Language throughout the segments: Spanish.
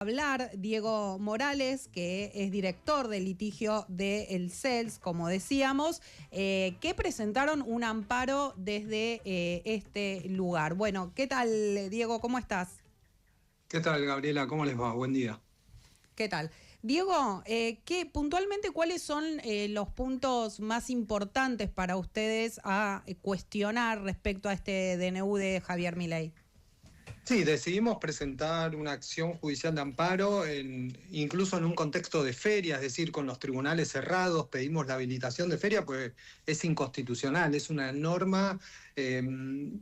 Hablar Diego Morales, que es director de litigio del CELS, como decíamos, que presentaron un amparo desde este lugar. Bueno, ¿qué tal, Diego? ¿Cómo estás? ¿Qué tal, Gabriela? ¿Cómo les va? Buen día. ¿Qué tal? Diego, puntualmente, ¿cuáles son los puntos más importantes para ustedes a cuestionar respecto a este DNU de Javier Milei? Sí, decidimos presentar una acción judicial de amparo, incluso en un contexto de feria, es decir, con los tribunales cerrados, pedimos la habilitación de feria, pues es inconstitucional, es una norma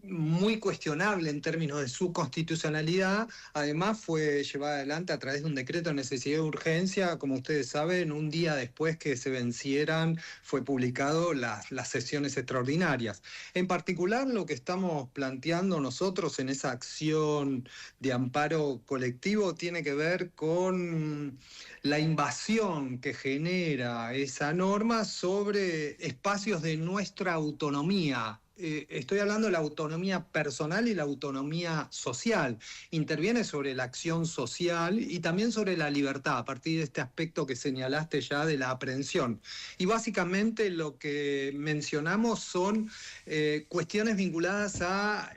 muy cuestionable en términos de su constitucionalidad. Además fue llevada adelante a través de un decreto de necesidad de urgencia, como ustedes saben, un día después que se vencieran fue publicado las sesiones extraordinarias. En particular, lo que estamos planteando nosotros en esa acción de amparo colectivo tiene que ver con la invasión que genera esa norma sobre espacios de nuestra autonomía. Estoy hablando de la autonomía personal y la autonomía social. Interviene sobre la acción social y también sobre la libertad, a partir de este aspecto que señalaste ya de la aprehensión. Y básicamente lo que mencionamos son cuestiones vinculadas a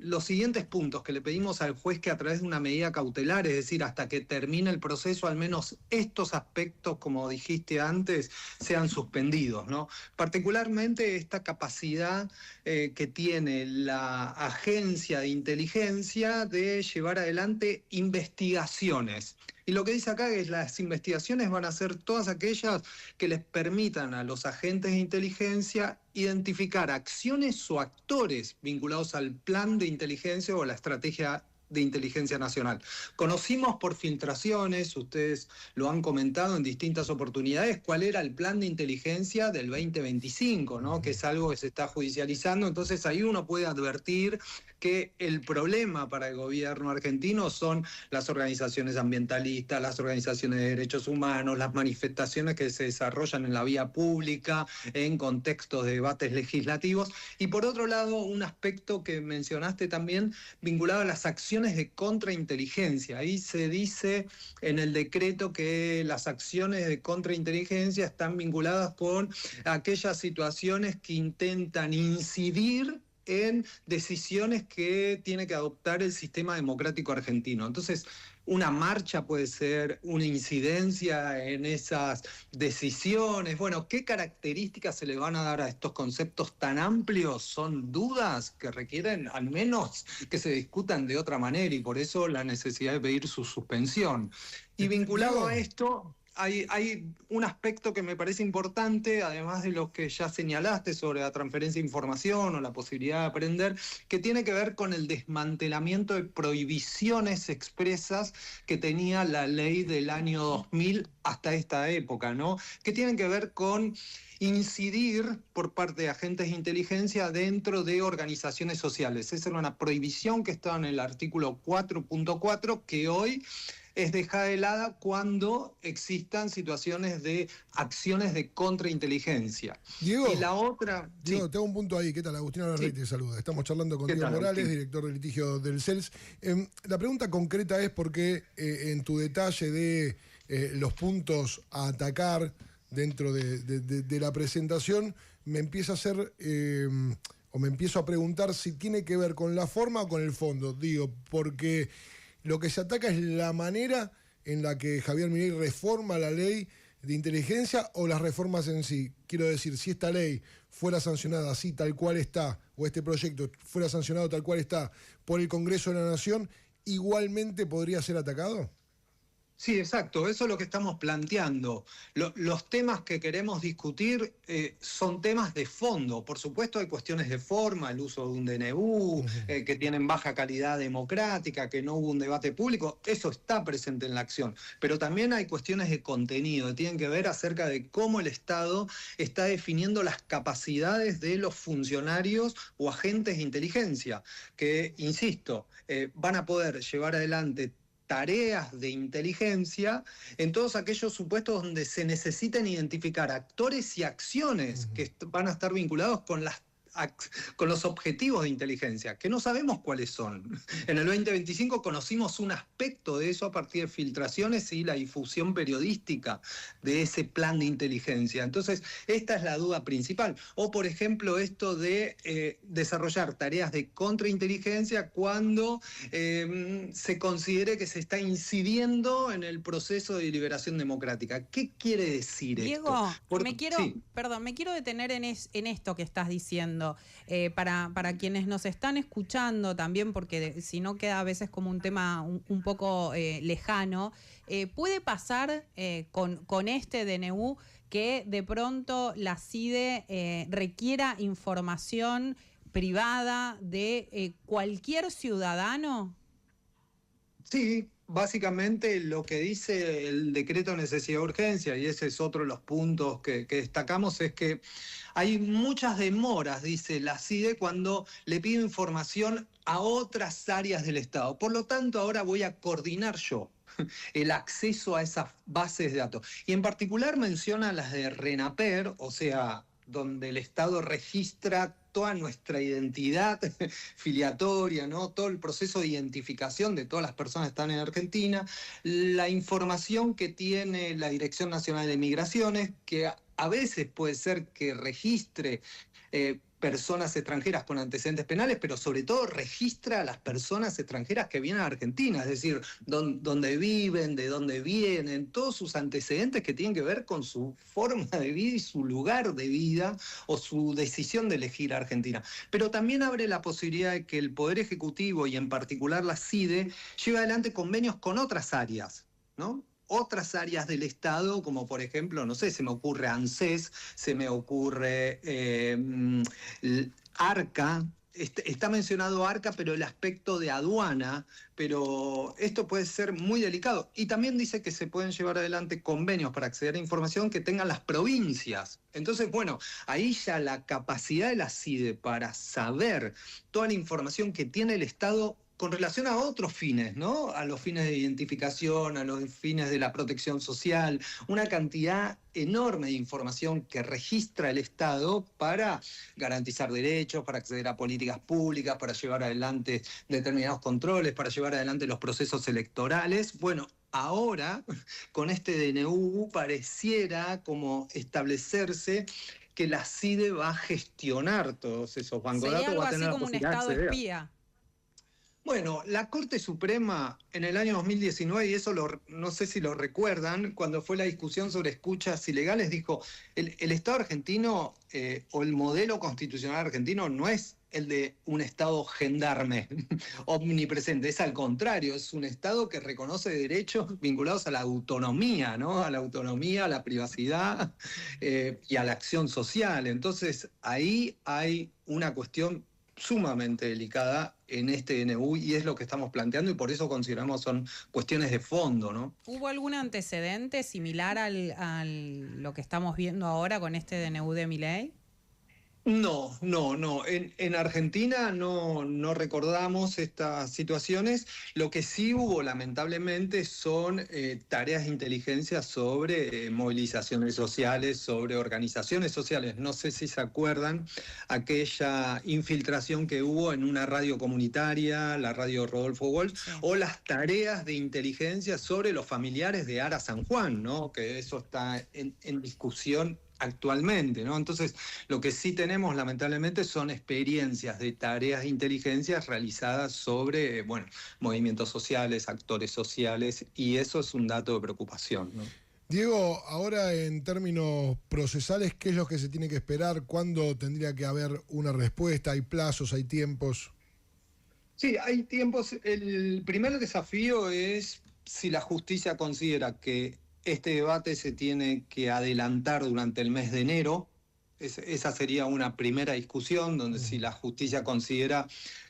los siguientes puntos que le pedimos al juez que a través de una medida cautelar, es decir, hasta que termine el proceso, al menos estos aspectos, como dijiste antes, sean suspendidos, ¿no? Particularmente esta capacidad que tiene la agencia de inteligencia de llevar adelante investigaciones. Y lo que dice acá es que las investigaciones van a ser todas aquellas que les permitan a los agentes de inteligencia identificar acciones o actores vinculados al plan de inteligencia o a la estrategia de inteligencia nacional. Conocimos por filtraciones, ustedes lo han comentado en distintas oportunidades, cuál era el plan de inteligencia del 2025, ¿no? Que es algo que se está judicializando. Entonces ahí uno puede advertir que el problema para el gobierno argentino son las organizaciones ambientalistas, las organizaciones de derechos humanos, las manifestaciones que se desarrollan en la vía pública, en contextos de debates legislativos. Y por otro lado, un aspecto que mencionaste también vinculado a las acciones de contrainteligencia. Ahí se dice en el decreto que las acciones de contrainteligencia están vinculadas con aquellas situaciones que intentan incidir en decisiones que tiene que adoptar el sistema democrático argentino. Entonces, una marcha puede ser una incidencia en esas decisiones. Bueno, ¿qué características se le van a dar a estos conceptos tan amplios? Son dudas que requieren al menos que se discutan de otra manera y por eso la necesidad de pedir su suspensión. Y vinculado a esto, hay un aspecto que me parece importante, además de lo que ya señalaste sobre la transferencia de información o la posibilidad de aprender, que tiene que ver con el desmantelamiento de prohibiciones expresas que tenía la ley del año 2000 hasta esta época, ¿no? Que tienen que ver con incidir por parte de agentes de inteligencia dentro de organizaciones sociales. Esa era una prohibición que estaba en el artículo 4.4 que hoy es dejada de lado cuando existan situaciones de acciones de contrainteligencia. Diego, y la otra... Diego, sí. tengo un punto ahí. ¿Qué tal? Agustín Alarrey te saluda. Estamos charlando con Diego Morales, director de litigio del CELS. La pregunta concreta es porque en tu detalle de los puntos a atacar dentro de la presentación, me empieza a hacer... o me empiezo a preguntar si tiene que ver con la forma o con el fondo. Digo, porque lo que se ataca es la manera en la que Javier Milei reforma la ley de inteligencia o las reformas en sí. Quiero decir, si esta ley fuera sancionada así, tal cual está, o este proyecto fuera sancionado tal cual está por el Congreso de la Nación, ¿igualmente podría ser atacado? Sí, exacto, eso es lo que estamos planteando. Los temas que queremos discutir son temas de fondo. Por supuesto hay cuestiones de forma, el uso de un DNU, que tienen baja calidad democrática, que no hubo un debate público, eso está presente en la acción. Pero también hay cuestiones de contenido, que tienen que ver acerca de cómo el Estado está definiendo las capacidades de los funcionarios o agentes de inteligencia, que, insisto, van a poder llevar adelante tareas de inteligencia en todos aquellos supuestos donde se necesiten identificar actores y acciones que van a estar vinculados con las con los objetivos de inteligencia, que no sabemos cuáles son. En el 2025 conocimos un aspecto de eso a partir de filtraciones y la difusión periodística de ese plan de inteligencia. Entonces, esta es la duda principal. O, por ejemplo, esto de desarrollar tareas de contrainteligencia cuando se considere que se está incidiendo en el proceso de deliberación democrática. ¿Qué quiere decir Diego, esto? me quiero detener en esto que estás diciendo, para quienes nos están escuchando también, porque si no queda a veces como un tema un poco lejano. ¿Puede pasar con este DNU que de pronto la CIDE requiera información privada de cualquier ciudadano? Sí, básicamente lo que dice el decreto de necesidad de urgencia, y ese es otro de los puntos que destacamos, es que hay muchas demoras, dice la CIDE, cuando le pido información a otras áreas del Estado. Por lo tanto, ahora voy a coordinar yo el acceso a esas bases de datos. Y en particular menciona las de RENAPER, o sea, donde el Estado registra toda nuestra identidad filiatoria, ¿no? Todo el proceso de identificación de todas las personas que están en Argentina, la información que tiene la Dirección Nacional de Migraciones, que a veces puede ser que registre personas extranjeras con antecedentes penales, pero sobre todo registra a las personas extranjeras que vienen a Argentina, es decir, dónde viven, de dónde vienen, todos sus antecedentes que tienen que ver con su forma de vida y su lugar de vida o su decisión de elegir a Argentina. Pero también abre la posibilidad de que el Poder Ejecutivo y en particular la CIDE lleve adelante convenios con otras áreas, ¿no? Otras áreas del Estado, como por ejemplo, no sé, se me ocurre ANSES, se me ocurre ARCA. Está mencionado ARCA, pero el aspecto de aduana, pero esto puede ser muy delicado. Y también dice que se pueden llevar adelante convenios para acceder a información que tengan las provincias. Entonces, bueno, ahí ya la capacidad de la CIDE para saber toda la información que tiene el Estado con relación a otros fines, ¿no? A los fines de identificación, a los fines de la protección social, una cantidad enorme de información que registra el Estado para garantizar derechos, para acceder a políticas públicas, para llevar adelante determinados controles, para llevar adelante los procesos electorales. Bueno, ahora, con este DNU, pareciera como establecerse que la CIDE va a gestionar todos esos bancos de datos. Sería algo va a tener así la como un posibilidad de Estado acceder. espía. Bueno, la Corte Suprema en el año 2019, y eso no sé si lo recuerdan, cuando fue la discusión sobre escuchas ilegales, dijo, el Estado argentino o el modelo constitucional argentino no es el de un Estado gendarme, omnipresente, es al contrario, es un Estado que reconoce derechos vinculados a la autonomía, ¿no? A la autonomía, a la privacidad y a la acción social. Entonces, ahí hay una cuestión sumamente delicada en este DNU y es lo que estamos planteando y por eso consideramos son cuestiones de fondo, ¿no? ¿Hubo algún antecedente similar a lo que estamos viendo ahora con este DNU de Milei? No. En Argentina no recordamos estas situaciones. Lo que sí hubo, lamentablemente, son tareas de inteligencia sobre movilizaciones sociales, sobre organizaciones sociales. No sé si se acuerdan aquella infiltración que hubo en una radio comunitaria, la radio Rodolfo Walsh, sí, o las tareas de inteligencia sobre los familiares de Ara San Juan, ¿no? Que eso está en discusión actualmente, ¿no? Entonces, lo que sí tenemos, lamentablemente, son experiencias de tareas de inteligencia realizadas sobre, bueno, movimientos sociales, actores sociales, y eso es un dato de preocupación, ¿no? Diego, ahora en términos procesales, ¿qué es lo que se tiene que esperar? ¿Cuándo tendría que haber una respuesta? ¿Hay plazos? ¿Hay tiempos? Sí, hay tiempos. El primer desafío es si la justicia considera que este debate se tiene que adelantar durante el mes de enero. Esa sería una primera discusión, donde si la justicia considera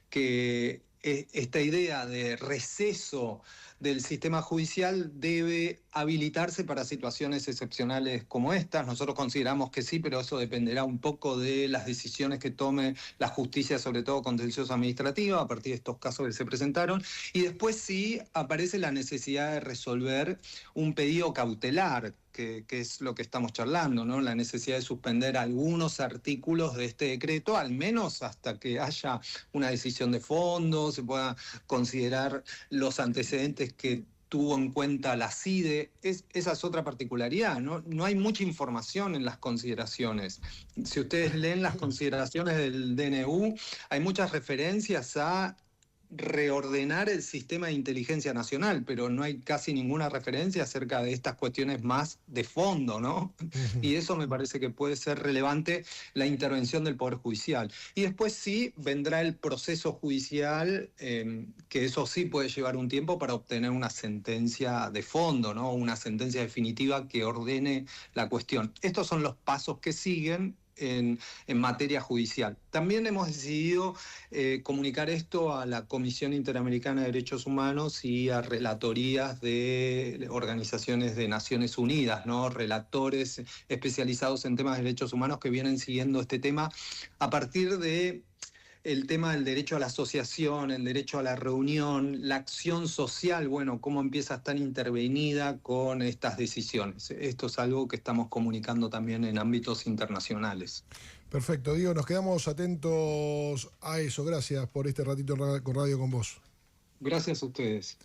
que esta idea de receso del sistema judicial debe habilitarse para situaciones excepcionales como estas. Nosotros consideramos que sí, pero eso dependerá un poco de las decisiones que tome la justicia, sobre todo contencioso administrativa, a partir de estos casos que se presentaron. Y después sí aparece la necesidad de resolver un pedido cautelar, que es lo que estamos charlando, ¿no? La necesidad de suspender algunos artículos de este decreto, al menos hasta que haya una decisión de fondo, se pueda considerar los antecedentes que tuvo en cuenta la CIDE. Esa es otra particularidad, ¿no? No hay mucha información en las consideraciones. Si ustedes leen las consideraciones del DNU, hay muchas referencias a reordenar el sistema de inteligencia nacional, pero no hay casi ninguna referencia acerca de estas cuestiones más de fondo, ¿no? Y eso me parece que puede ser relevante, la intervención del Poder Judicial. Y después sí vendrá el proceso judicial, que eso sí puede llevar un tiempo para obtener una sentencia de fondo, ¿no? Una sentencia definitiva que ordene la cuestión. Estos son los pasos que siguen en materia judicial. También hemos decidido comunicar esto a la Comisión Interamericana de Derechos Humanos y a relatorías de organizaciones de Naciones Unidas, ¿no? Relatores especializados en temas de derechos humanos que vienen siguiendo este tema a partir de el tema del derecho a la asociación, el derecho a la reunión, la acción social, bueno, cómo empieza a estar intervenida con estas decisiones. Esto es algo que estamos comunicando también en ámbitos internacionales. Perfecto, Diego, nos quedamos atentos a eso. Gracias por este ratito con radio con vos. Gracias a ustedes.